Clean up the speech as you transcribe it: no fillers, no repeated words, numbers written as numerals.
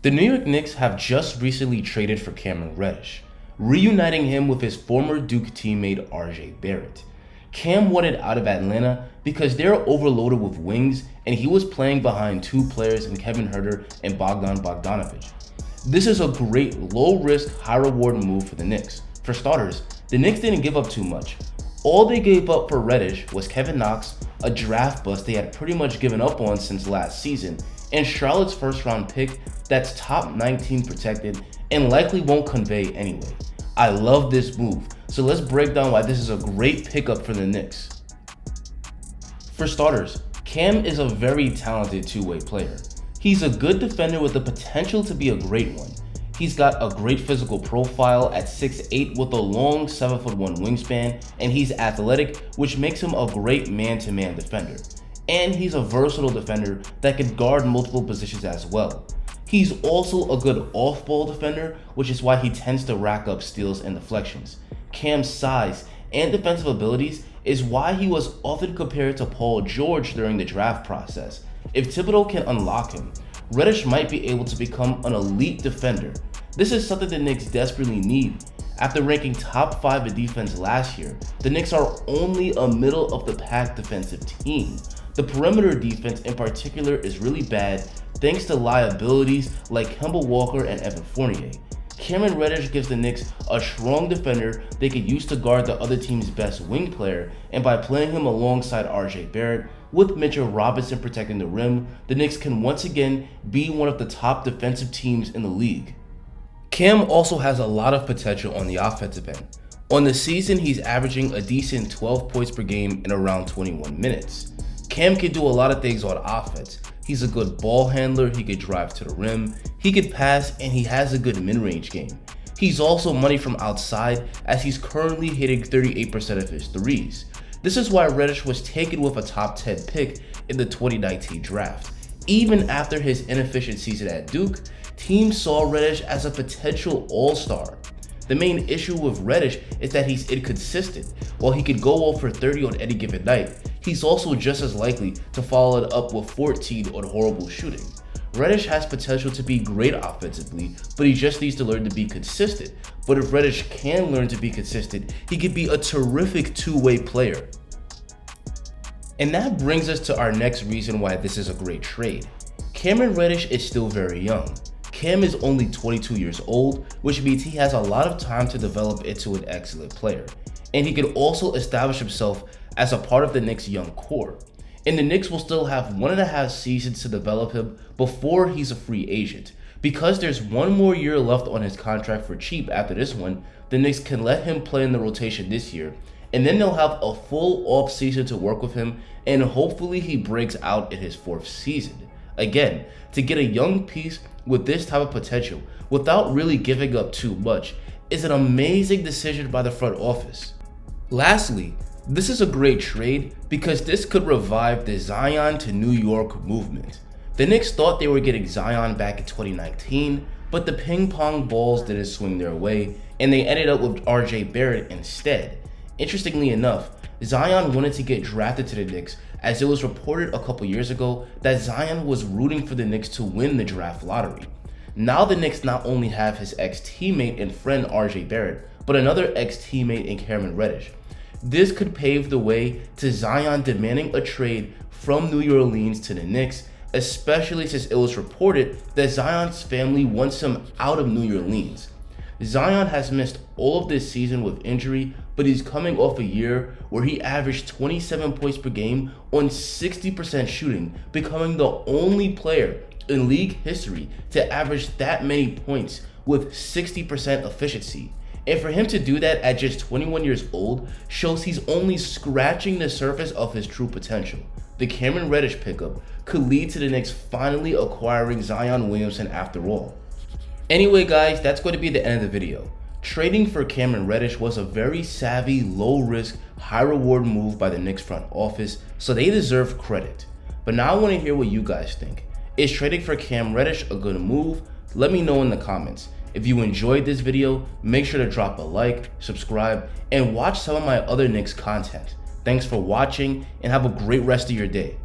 The New York Knicks have just recently traded for Cameron Reddish, reuniting him with his former Duke teammate RJ Barrett. Cam wanted out of Atlanta because they're overloaded with wings and he was playing behind two players in Kevin Huerter and Bogdan Bogdanovic. This is a great low-risk, high-reward move for the Knicks. For starters, the Knicks didn't give up too much. All they gave up for Reddish was Kevin Knox, a draft bust they had pretty much given up on since last season, and Charlotte's first-round pick that's top 19 protected and likely won't convey anyway. I love this move, so let's break down why this is a great pickup for the Knicks. For starters, Cam is a very talented two-way player. He's a good defender with the potential to be a great one. He's got a great physical profile at 6'8" with a long 7'1" wingspan, and he's athletic, which makes him a great man-to-man defender. And he's a versatile defender that can guard multiple positions as well. He's also a good off-ball defender, which is why he tends to rack up steals and deflections. Cam's size and defensive abilities is why he was often compared to Paul George during the draft process. If Thibodeau can unlock him, Reddish might be able to become an elite defender. This is something the Knicks desperately need. After ranking top 5 in defense last year, the Knicks are only a middle-of-the-pack defensive team. The perimeter defense in particular is really bad thanks to liabilities like Kemba Walker and Evan Fournier. Cameron Reddish gives the Knicks a strong defender they could use to guard the other team's best wing player, and by playing him alongside RJ Barrett, with Mitchell Robinson protecting the rim, the Knicks can once again be one of the top defensive teams in the league. Cam also has a lot of potential on the offensive end. On the season, he's averaging a decent 12 points per game in around 21 minutes. Cam can do a lot of things on offense. He's a good ball handler, he could drive to the rim, he could pass, and he has a good mid-range game. He's also money from outside, as he's currently hitting 38% of his threes. This is why Reddish was taken with a top 10 pick in the 2019 draft. Even after his inefficient season at Duke, teams saw Reddish as a potential all-star. The main issue with Reddish is that he's inconsistent. While he could go off for 30 on any given night, he's also just as likely to follow it up with 14 on horrible shooting. Reddish has potential to be great offensively, but he just needs to learn to be consistent. But if Reddish can learn to be consistent, he could be a terrific two-way player. And that brings us to our next reason why this is a great trade. Cameron Reddish is still very young. Cam is only 22 years old, which means he has a lot of time to develop into an excellent player. And he can also establish himself as a part of the Knicks' young core. And the Knicks will still have 1.5 seasons to develop him before he's a free agent. Because there's one more year left on his contract for cheap after this one, the Knicks can let him play in the rotation this year, and then they'll have a full off season to work with him, and hopefully he breaks out in his 4th season. Again, to get a young piece with this type of potential without really giving up too much is an amazing decision by the front office. Lastly, this is a great trade because this could revive the Zion to New York movement. The Knicks thought they were getting Zion back in 2019, but the ping pong balls didn't swing their way and they ended up with RJ Barrett instead. Interestingly enough, Zion wanted to get drafted to the Knicks, as it was reported a couple years ago that Zion was rooting for the Knicks to win the draft lottery. Now the Knicks not only have his ex-teammate and friend RJ Barrett, but another ex-teammate in Cameron Reddish. This could pave the way to Zion demanding a trade from New Orleans to the Knicks, especially since it was reported that Zion's family wants him out of New Orleans. Zion has missed all of this season with injury, but he's coming off a year where he averaged 27 points per game on 60% shooting, becoming the only player in league history to average that many points with 60% efficiency. And for him to do that at just 21 years old shows he's only scratching the surface of his true potential. The Cameron Reddish pickup could lead to the Knicks finally acquiring Zion Williamson after all. Anyway guys, that's going to be the end of the video. Trading for Cameron Reddish was a very savvy, low-risk, high-reward move by the Knicks front office, so they deserve credit. But now I want to hear what you guys think. Is trading for Cam Reddish a good move? Let me know in the comments. If you enjoyed this video, make sure to drop a like, subscribe, and watch some of my other Knicks content. Thanks for watching, and have a great rest of your day.